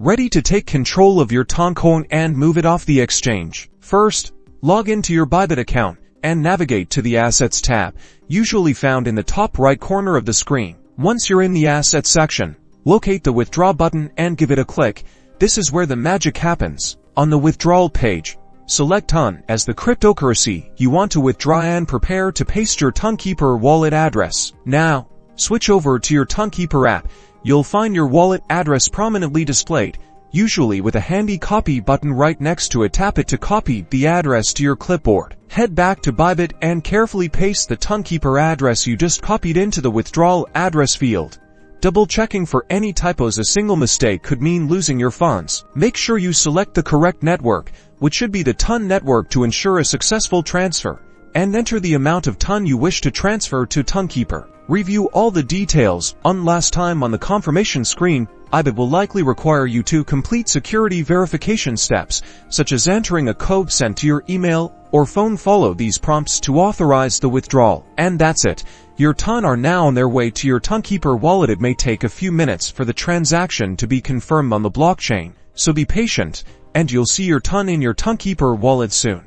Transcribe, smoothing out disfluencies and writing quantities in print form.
ready to take control of your Toncoin and move it off the exchange. First, log into your Bybit account and navigate to the Assets tab, usually found in the top right corner of the screen. Once you're in the Assets section, locate the Withdraw button and give it a click. This is where the magic happens. On the withdrawal page, select TON as the cryptocurrency you want to withdraw and prepare to paste your Tonkeeper wallet address. Now, switch over to your Tonkeeper app. You'll find your wallet address prominently displayed, usually with a handy copy button right next to it. Tap it to copy the address to your clipboard. Head back to Bybit and carefully paste the Tonkeeper address you just copied into the withdrawal address field. Double-checking for any typos. A single mistake could mean losing your funds. Make sure you select the correct network, which should be the TON network, to ensure a successful transfer, and enter the amount of TON you wish to transfer to Tonkeeper. Review all the details one last time on the confirmation screen. Bybit will likely require you to complete security verification steps, such as entering a code sent to your email or phone. Follow these prompts to authorize the withdrawal. And that's it. Your TON are now on their way to your Tonkeeper wallet. It may take a few minutes for the transaction to be confirmed on the blockchain, so be patient, and you'll see your TON in your Tonkeeper wallet soon.